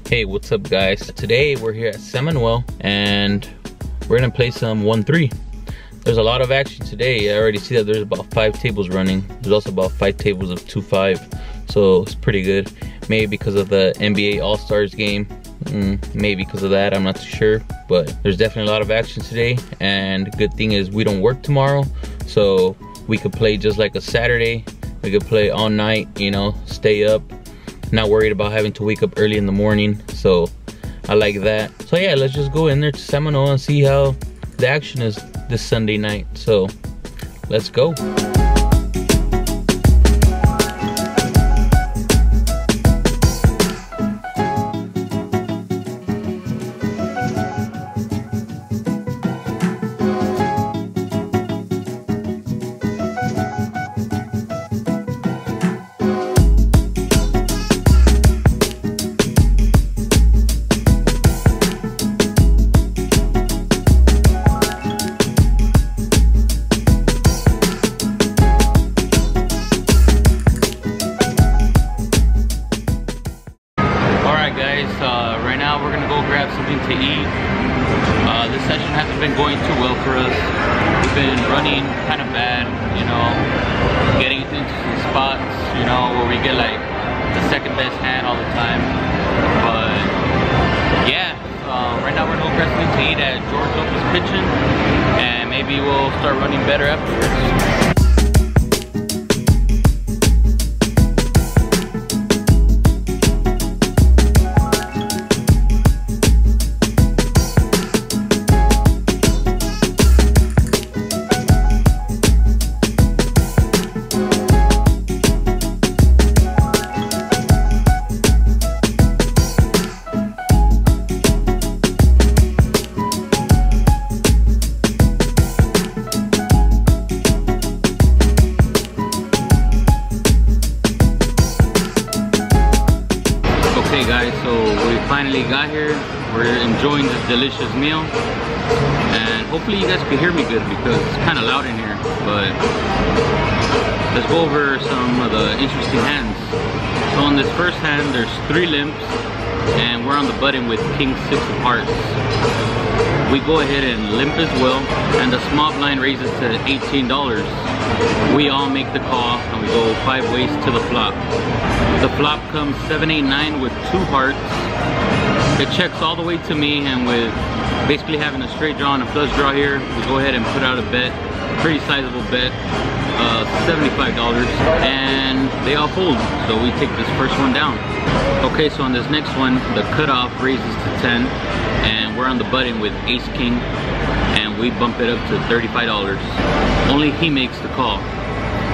Hey, what's up guys? Today we're here at Manuel and we're gonna play some 1-3. There's a lot of action today. I already see that there's about 5 tables running. There's also about 5 tables of 2-5, so it's pretty good. Maybe because of the NBA All-Stars game, maybe because of that, I'm not too sure. But there's definitely a lot of action today, and the good thing is we don't work tomorrow, so we could play just like a Saturday. We could play all night, you know, stay up, not worried about having to wake up early in the morning. So I like that. So yeah, let's just go in there to Seminole and see how the action is this Sunday night. So let's go. Right now we're gonna go grab something to eat. This session hasn't been going too well for us. We've been running kind of bad, you know, getting into some spots, you know, where we get like the second best hand all the time. But yeah, right now we're gonna go grab something to eat at George Opus Kitchen, and maybe we'll start running better afterwards. Okay guys, so we finally got here. We're enjoying this delicious meal, and hopefully you guys can hear me good because it's kind of loud in here. But let's go over some of the interesting hands. So on this first hand there's 3 limps, and we're on the button with King 6 of hearts. We go ahead and limp as well, and the small blind raises to $18. We all make the call, and we go 5 ways to the flop. The flop comes 7, 8, 9 with 2 hearts. It checks all the way to me, and with basically having a straight draw and a flush draw here, we go ahead and put out a bet, pretty sizable bet, $75, and they all fold, so we take this first one down. Okay, so on this next one, the cutoff raises to 10, and we're on the button with Ace King, and we bump it up to $35. Only he makes the call,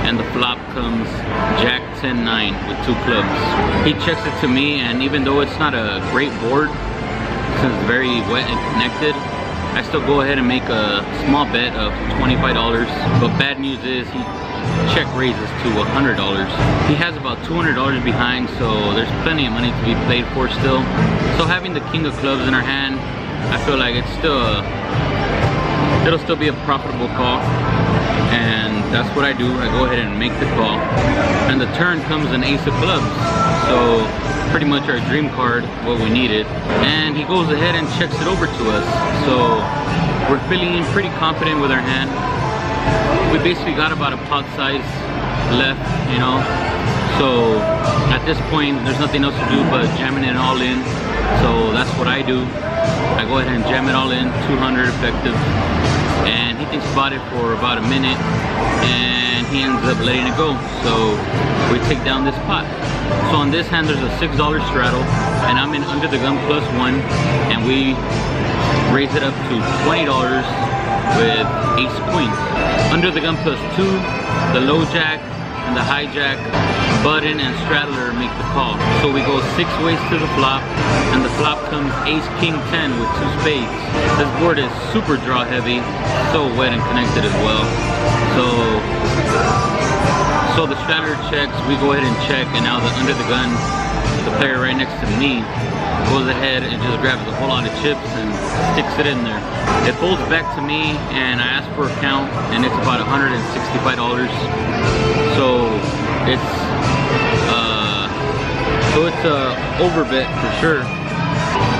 and the flop comes Jack 10, 9 with 2 clubs. He checks it to me, and even though it's not a great board, since it's very wet and connected, I still go ahead and make a small bet of $25. But bad news is he check raises to $100. He has about $200 behind, so there's plenty of money to be played for still. So having the King of Clubs in our hand, I feel like it's still it'll still be a profitable call, and that's what I do. I go ahead and make the call, and the turn comes an Ace of Clubs, so pretty much our dream card, what we needed. And he goes ahead and checks it over to us, so we're feeling pretty confident with our hand. We basically got about a pot size left, you know, so at this point there's nothing else to do but jamming it all in. So that's what I do. I go ahead and jam it all in, 200 effective, and he thinks about it for about a minute, and he ends up letting it go. So we take down this pot. So on this hand there's a $6 straddle, and I'm in under the gun +1, and we raise it up to $20 with Ace Queen. Under the gun +2, the low jack and the high jack, button and straddler make the call. So we go 6 ways to the flop, and the flop comes Ace King 10 with 2 spades. This board is super draw heavy, so wet and connected as well. So the straddler checks, we go ahead and check, and now the under the gun, the player right next to me, goes ahead and just grabs a whole lot of chips and sticks it in there. It folds back to me, and I ask for a count, and it's about $165. So it's a overbet for sure.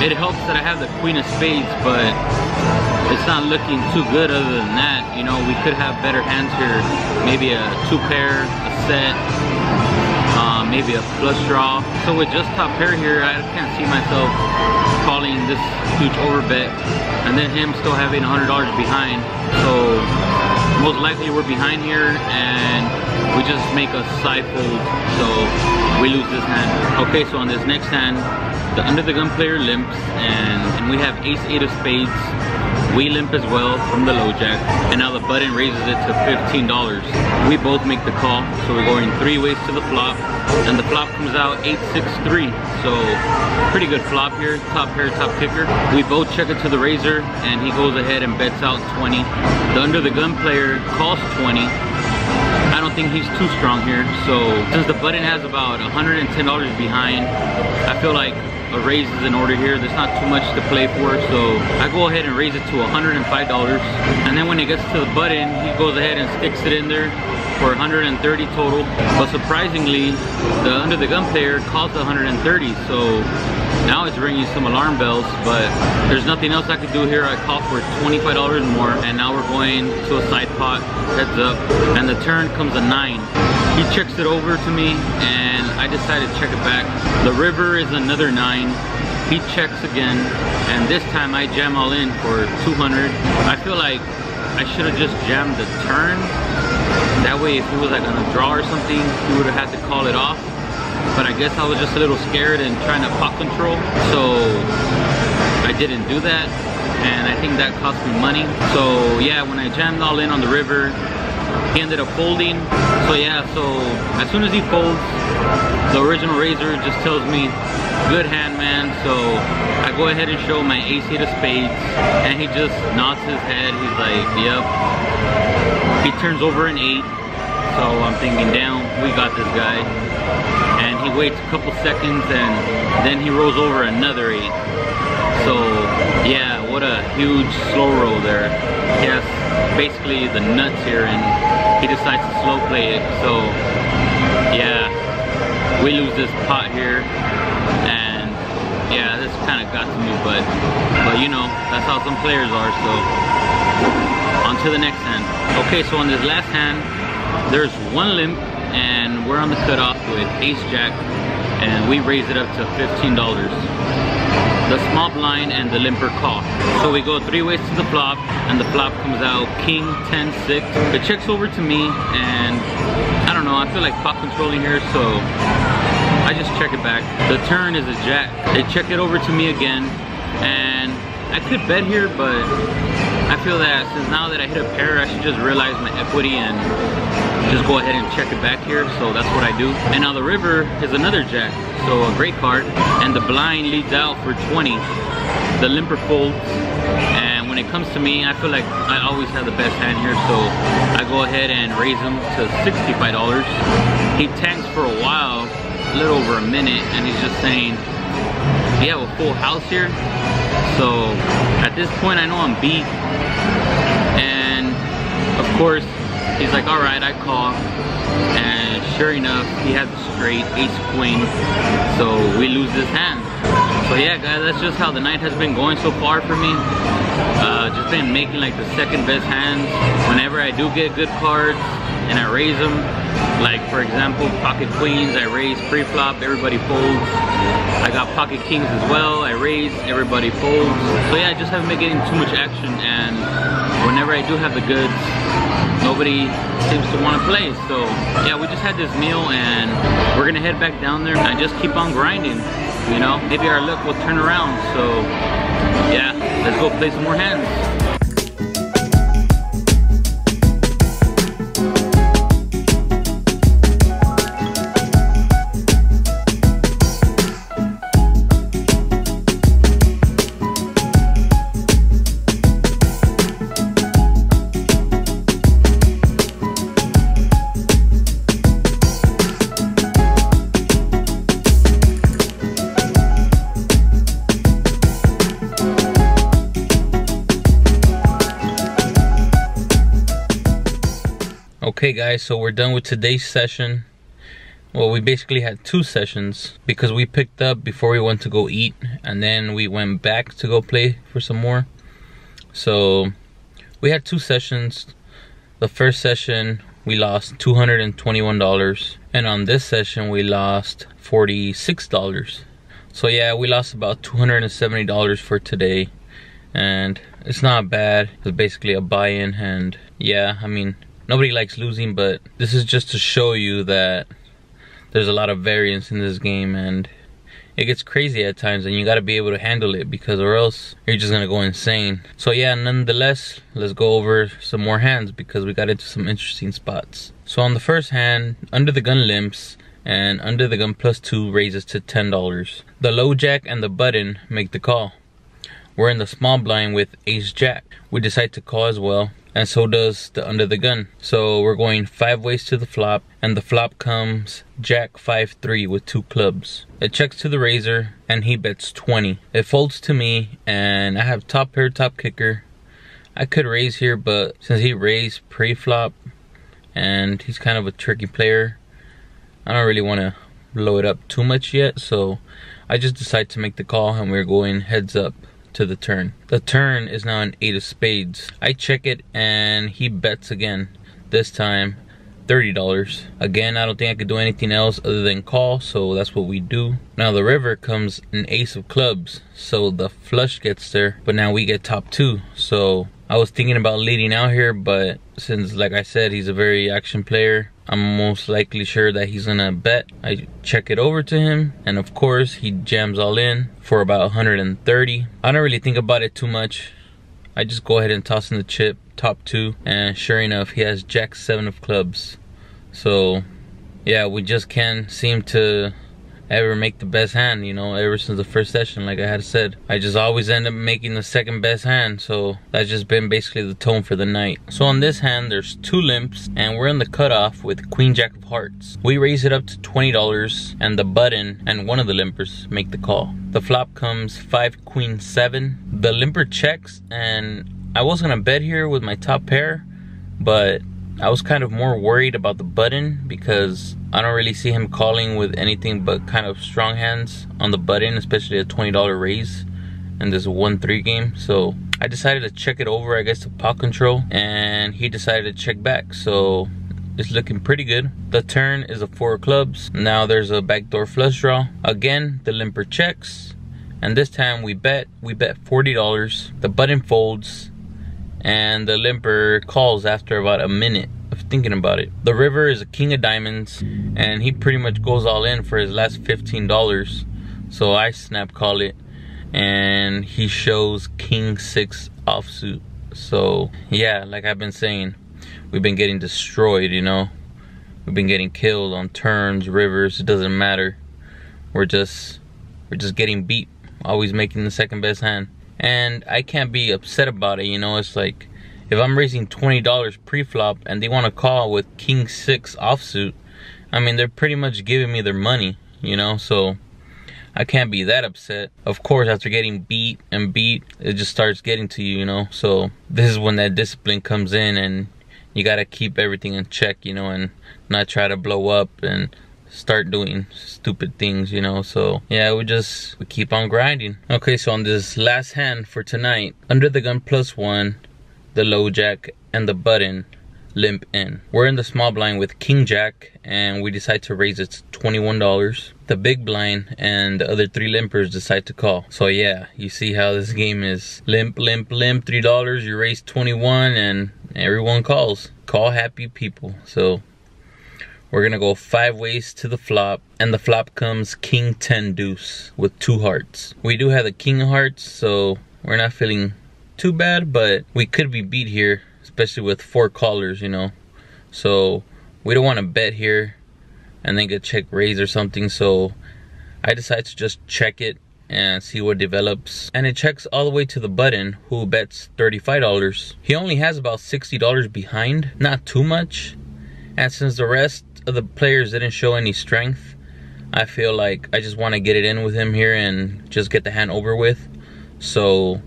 It helps that I have the queen of spades, but it's not looking too good other than that. You know, we could have better hands here. Maybe a 2-pair, a set, maybe a flush draw. So with just top pair here, I can't see myself calling this huge overbet and then him still having $100 behind. So most likely we're behind here and we just make a side fold, so we lose this hand. Okay, so on this next hand, the under the gun player limps and we have ace-8 of spades. We limp as well from the low jack, and now the button raises it to $15. We both make the call, so we're going 3 ways to the flop, and the flop comes out 8-6-3. So pretty good flop here, top pair, top kicker. We both check it to the razor, and he goes ahead and bets out 20. The under the gun player calls 20. I don't think he's too strong here, so since the button has about $110 behind, I feel like a raise is in order here. There's not too much to play for, so I go ahead and raise it to $105. And then when it gets to the button, he goes ahead and sticks it in there for 130 total. But surprisingly, the under the gun player calls 130, so now it's ringing some alarm bells, but there's nothing else I could do here. I call for $25 more, and now we're going to a side pot, heads up, and the turn comes a 9. He checks it over to me, and I decided to check it back. The river is another 9. He checks again, and this time I jam all in for 200. I feel like I should have just jammed the turn. That way, if he was like on a draw or something, he would have had to call it off. But I guess I was just a little scared and trying to pot control, so I didn't do that, and I think that cost me money. So yeah, when I jammed all in on the river, he ended up folding. So yeah, so as soon as he folds, the original raiser just tells me, good hand, man. So I go ahead and show my ace-8 of spades, and he just nods his head. He's like, yep. He turns over an 8, so I'm thinking, damn, we got this guy. And he waits a couple seconds, and then he rolls over another 8. So yeah, what a huge slow roll there. He has basically the nuts here, and he decides to slow play it. So yeah, we lose this pot here, and yeah, this kind of got to me, but you know, that's how some players are. So on to the next hand. Okay, so on this last hand, there's one limp, and we're on the cutoff with ace-jack, and we raise it up to $15. The small blind and the limper call. So we go 3 ways to the flop, and the flop comes out king 10-6. It checks over to me, and I don't know, I feel like pot controlling here, so I just check it back. The turn is a jack. They check it over to me again, and I could bet here, but I feel that since now that I hit a pair, I should just realize my equity and just go ahead and check it back here. So that's what I do. And now the river is another jack, so a great card, and the blind leads out for 20. The limper folds, and when it comes to me, I feel like I always have the best hand here, so I go ahead and raise him to $65. He tanks for a while, a little over a minute, and he's just saying, do you have a full house here? So at this point, I know I'm beat, and of course he's like, all right, I call, and sure enough, he has a straight ace-queen, so we lose this hand. So yeah, guys, that's just how the night has been going so far for me. Just been making like the second best hands. Whenever I do get good cards and I raise them, like for example, pocket queens, I raise pre-flop, everybody folds. I got pocket kings as well, I raise, everybody folds. So yeah, I just haven't been getting too much action, and whenever I do have the goods, nobody seems to want to play. So yeah, we just had this meal, and we're gonna head back down there and just keep on grinding. You know, maybe our luck will turn around. So yeah, let's go play some more hands. Okay guys, so we're done with today's session. Well, we basically had 2 sessions because we picked up before we went to go eat and then we went back to go play for some more. So we had 2 sessions. The first session we lost $221, and on this session we lost $46. So yeah, we lost about $270 for today, and it's not bad. It's basically a buy-in, and yeah, I mean, nobody likes losing, but this is just to show you that there's a lot of variance in this game, and it gets crazy at times, and you got to be able to handle it, because or else you're just gonna go insane. So yeah, nonetheless, let's go over some more hands, because we got into some interesting spots. So on the first hand, under the gun limps, and under the gun +2 raises to $10. The low jack and the button make the call. We're in the small blind with ace jack. We decide to call as well, and so does the under the gun. So we're going 5 ways to the flop, and the flop comes jack 5-3 with 2 clubs. It checks to the raiser, and he bets 20. It folds to me, and I have top pair, top kicker. I could raise here, but since he raised pre-flop, and he's kind of a tricky player, I don't really want to blow it up too much yet, so I just decide to make the call, and we're going heads up to the turn. The turn is now an 8 of spades. I check it, and he bets again. This time $30. Again, I don't think I could do anything else other than call, so that's what we do. Now the river comes an ace of clubs, so the flush gets there, but now we get top 2. So I was thinking about leading out here, but since, like I said, he's a very action player, I'm most likely sure that he's gonna bet. I check it over to him, and of course he jams all in for about 130. I don't really think about it too much. I just go ahead and toss in the chip, top 2, and sure enough, he has jack 7 of clubs. So yeah, we just can't seem to ever make the best hand, you know, ever since the first session. Like I had said, I just always end up making the second best hand, so that's just been basically the tone for the night. So on this hand, there's 2 limps, and we're in the cutoff with queen jack of hearts. We raise it up to $20, and the button and one of the limpers make the call. The flop comes 5 queen 7. The limper checks, and I was gonna bet here with my top pair, but I was kind of more worried about the button, because I don't really see him calling with anything but kind of strong hands on the button, especially a $20 raise in this 1-3 game. So I decided to check it over, I guess, to pot control, and he decided to check back. So it's looking pretty good. The turn is a 4 of clubs. Now there's a backdoor flush draw. Again, the limper checks, and this time we bet $40. The button folds, and the limper calls after about a minute of thinking about it. The river is a king of diamonds, and he pretty much goes all in for his last $15. So I snap call it, and he shows king 6 offsuit. So yeah, like I've been saying, we've been getting destroyed, you know. We've been getting killed on turns, rivers, it doesn't matter. We're just getting beat, always making the second best hand. And I can't be upset about it, you know. It's like, if I'm raising $20 pre-flop and they want to call with king 6 offsuit, I mean, they're pretty much giving me their money, you know. So I can't be that upset. Of course, after getting beat and beat, it just starts getting to you, you know. So this is when that discipline comes in, and you got to keep everything in check, you know, and not try to blow up and start doing stupid things, you know. So yeah, we keep on grinding. Okay, so on this last hand for tonight, under the gun +1, the low jack and the button limp in. We're in the small blind with king jack, and we decide to raise it to $21. The big blind and the other 3 limpers decide to call. So yeah, you see how this game is. Limp, limp, limp, $3, you raise 21, and everyone calls. Call happy people. So we're gonna go 5 ways to the flop, and the flop comes king 10 deuce with 2 hearts. We do have the king of hearts, so we're not feeling too bad, but we could be beat here, especially with 4 callers, you know. So we don't want to bet here and then get check raise or something. So I decide to just check it and see what develops, and it checks all the way to the button, who bets $35. He only has about $60 behind, not too much. And since the rest of the players didn't show any strength, I feel like I just want to get it in with him here and just get the hand over with. So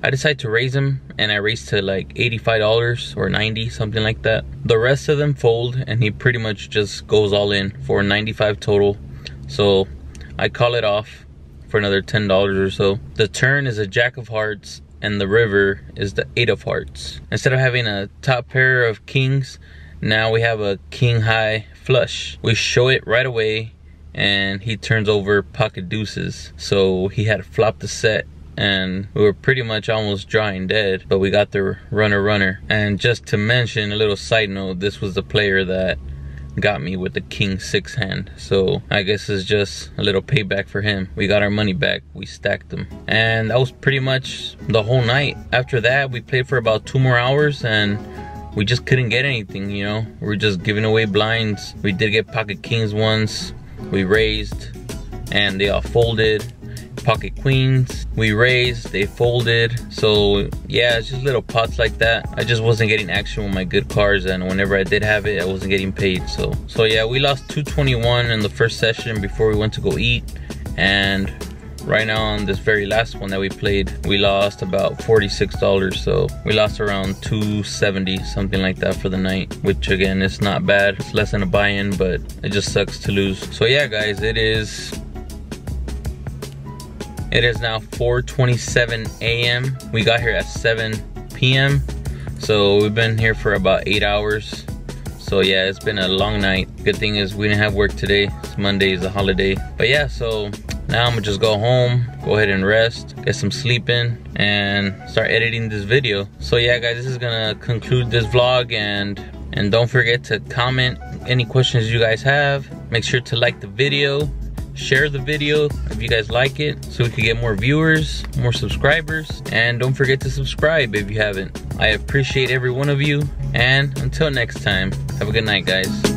I decide to raise him, and I raise to like $85 or $90, something like that. The rest of them fold, and he pretty much just goes all in for $95 total. So I call it off, for another $10 or so. The turn is a jack of hearts and the river is the 8 of hearts. Instead of having a top pair of kings, now we have a king high flush. We show it right away and he turns over pocket deuces. So he had flopped the set and we were pretty much almost drawing dead, but we got the runner. And just to mention a little side note, this was the player that got me with the king 6 hand, so I guess it's just a little payback for him. We got our money back, we stacked them, and that was pretty much the whole night. After that, we played for about 2 more hours and we just couldn't get anything, you know. We're just giving away blinds. We did get pocket kings once, we raised and they all folded. Pocket queens, we raised, they folded. So yeah, it's just little pots like that. I just wasn't getting action with my good cards, and whenever I did have it, I wasn't getting paid. So yeah, we lost 221 in the first session before we went to go eat, and right now on this very last one that we played, we lost about $46. So we lost around 270, something like that for the night, which again, it's not bad. It's less than a buy-in, but it just sucks to lose. So yeah guys, it is now 4:27 a.m. We got here at 7 p.m. So we've been here for about 8 hours. So yeah, it's been a long night. Good thing is we didn't have work today. It's Monday, is a holiday. But yeah, so now I'm gonna just go home, go ahead and rest, get some sleep in, and start editing this video. So yeah guys, this is gonna conclude this vlog, and don't forget to comment any questions you guys have. Make sure to like the video, share the video if you guys like it, so we can get more viewers, more subscribers, and don't forget to subscribe if you haven't. I appreciate every one of you, and until next time, have a good night guys.